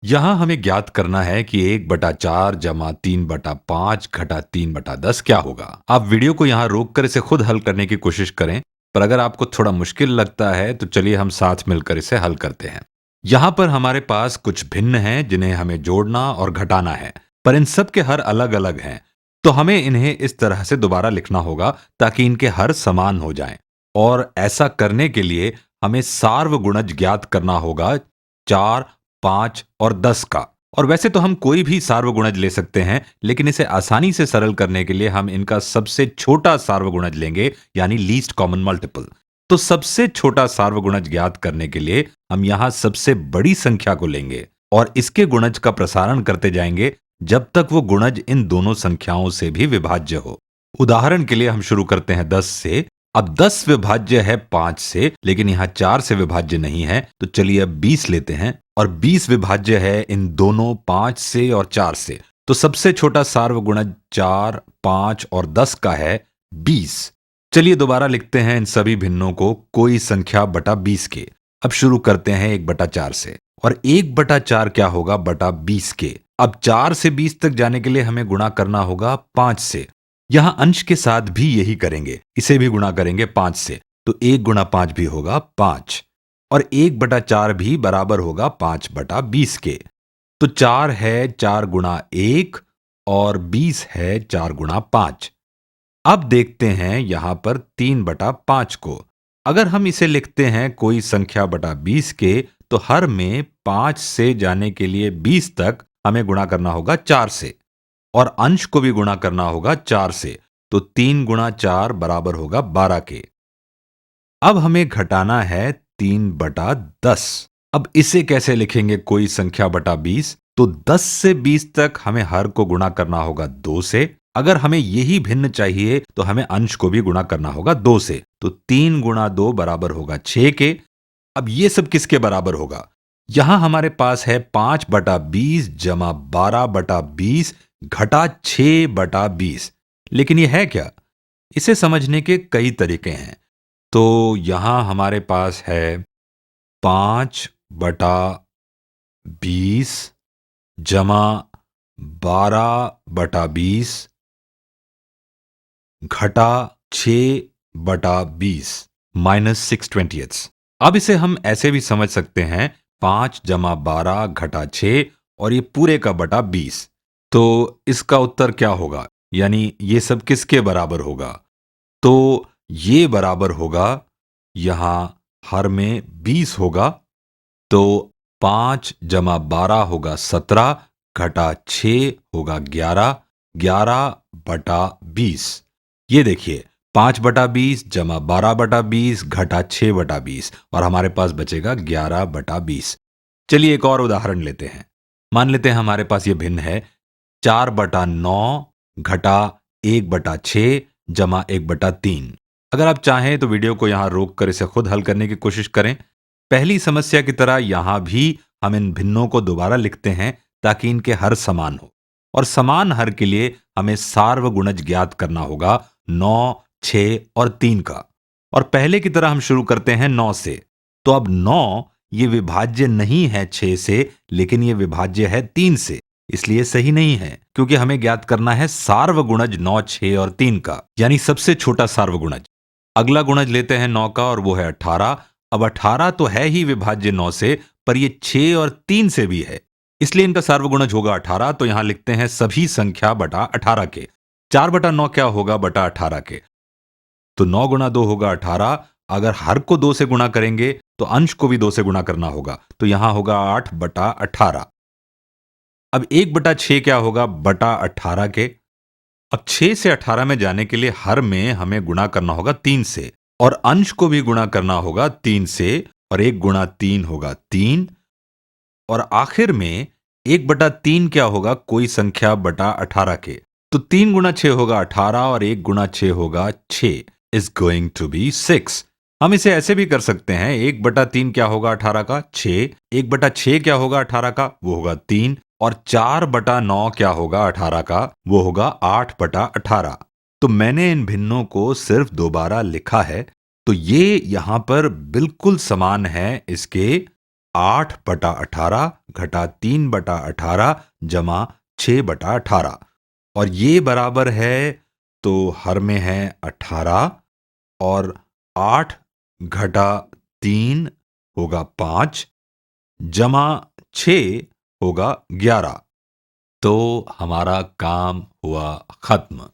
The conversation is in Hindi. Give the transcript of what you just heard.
यहाँ हमें ज्ञात करना है कि 1/4 जमा 3/5 घटा 3/10 क्या होगा। आप वीडियो को यहाँ रोक कर इसे खुद हल करने की कोशिश करें, पर अगर आपको थोड़ा मुश्किल लगता है तो चलिए हम साथ मिलकर इसे हल करते हैं। यहाँ पर हमारे पास कुछ भिन्न हैं जिन्हें हमें जोड़ना और घटाना है, पर इन सब के हर अलग-अलग हैं। तो हमें इन्हें इस तरह से दोबारा लिखना होगा ताकि इनके हर समान हो जाएं। और ऐसा करने के लिए हमें सार्वगुणज ज्ञात करना होगा 4, 5 और 10 का। और वैसे तो हम कोई भी सार्वगुणज ले सकते हैं, लेकिन इसे आसानी से सरल करने के लिए हम इनका सबसे छोटा सार्वगुणज लेंगे, यानी लीस्ट कॉमन मल्टीपल। तो सबसे छोटा सार्वगुणज ज्ञात करने के लिए हम यहाँ सबसे बड़ी संख्या को लेंगे और इसके गुणज का प्रसारण करते जाएंगे जब तक वो गुणज इन दोनों संख्याओं से भी विभाज्य हो। उदाहरण के लिए हम शुरू करते हैं 10 से। अब 10 विभाज्य है 5 से, लेकिन यहाँ 4 से विभाज्य नहीं है, तो चलिए अब 20 लेते हैं और 20 विभाज्य है इन दोनों 5 से और 4 से। तो सबसे छोटा सार्वगुणज 4, 5 और 10 का है 20। चलिए दोबारा लिखते हैं इन सभी भिन्नों को कोई संख्या बटा 20 के। अब शुरू करते हैं 1/4 से, और 1/4 क्या होगा बटा 20 के। अब 4 से 20 तक जाने के लिए हमें गुणा करना होगा 5 से। यहां अंश के साथ भी यही करेंगे, इसे भी गुणा करेंगे 5 से, तो 1 गुणा 5 भी होगा 5, और 1/4 भी बराबर होगा 5/20 के। तो 4 है 4 गुणा 1 और 20 है 4 गुणा 5। अब देखते हैं यहां पर 3/5 को। अगर हम इसे लिखते हैं कोई संख्या बटा 20 के, तो हर में 5 से जाने के लिए 20 तक हमें गुणा करना होगा 4 से, और अंश को भी गुणा करना होगा 4 से। तो 3 गुणा 4 बराबर होगा 12 के। अब हमें घटाना है 3/10। अब इसे कैसे लिखेंगे कोई संख्या बटा 20? तो 10 से 20 तक हमें हर को गुणा करना होगा 2 से। अगर हमें यही भिन्न चाहिए तो हमें अंश को भी गुणा करना होगा 2 से। तो 3 गुणा 2 बराबर होगा 6 के। अब ये सब किसके बराबर होगा? यहां हमारे पास है 5/20 जमा 12/20 घटा 6/20। लेकिन ये है क्या? इसे समझने के कई तरीके हैं। तो यहां हमारे पास है 5/20 जमा 12/20 घटा 6/20 -6/20। अब इसे हम ऐसे भी समझ सकते हैं 5 जमा 12 घटा 6 और ये पूरे का बटा 20। तो इसका उत्तर क्या होगा? यानी ये सब किसके बराबर होगा? तो ये बराबर होगा, यहां हर में 20 होगा, तो 5 जमा 12 होगा 17 घटा 6 होगा 11, 11/20। ये देखिए 5/20 जमा 12/20 घटा 6/20, और हमारे पास बचेगा 11/20। चलिए एक और उदाहरण लेते हैं। मान लेते हैं हमारे पास ये भिन्न है 4/9 घटा 1/6 जमा 1/3। अगर आप चाहें तो वीडियो को यहां रोक कर इसे खुद हल करने की कोशिश करें। पहली समस्या की तरह यहां भी हम इन भिन्नों को दोबारा लिखते हैं ताकि इनके हर समान हो, और समान हर के लिए हमें सार्वगुणज ज्ञात करना होगा 9, 6 और 3 का। और पहले की तरह हम शुरू करते हैं 9 से। तो अब 9 ये विभाज्य नहीं है 6 से, लेकिन ये विभाज्य है 3 से, इसलिए सही नहीं है, क्योंकि हमें ज्ञात करना है सार्वगुणज 9, 6 और 3 का, यानी सबसे छोटा सार्वगुणज। अगला गुणज लेते हैं 9 का, और वो है 18। अब 18 तो है ही विभाज्य 9 से, पर ये 6 और 3 से भी है, इसलिए इनका सार्वगुणज होगा 18। तो यहां लिखते हैं सभी संख्या बटा 18 के। 4/9 क्या होगा बटा 18 के? तो 9 गुणा 2 होगा 18। अगर हर को 2 से गुणा करेंगे तो अंश को भी 2 से गुणा करना होगा, तो यहां होगा 8/18। अब 1/6 क्या होगा बटा 18 के? अब 6 से 18 में जाने के लिए हर में हमें गुणा करना होगा 3 से, और अंश को भी गुणा करना होगा 3 से, और 1 गुणा 3 होगा 3, और आखिर में 1/3 क्या होगा कोई संख्या बटा 18 के? तो 3 गुणा 6 होगा 18, और 1 गुणा 6 होगा 6, इज गोइंग टू बी 6। हम इसे ऐसे भी कर सकते हैं, 1/3 क्या होगा 18 का? 6। 1/6 क्या होगा 18 का? वो होगा 3। और 4/9 क्या होगा 18 का? वो होगा 8/18। तो मैंने इन भिन्नों को सिर्फ दोबारा लिखा है, तो ये यहां पर बिल्कुल समान है इसके 8/18 घटा 3/18 जमा 6/18 और ये बराबर है तो हर में है 18 और 8 घटा 3 होगा 5 जमा 6 होगा 11 तो हमारा काम हुआ खत्म।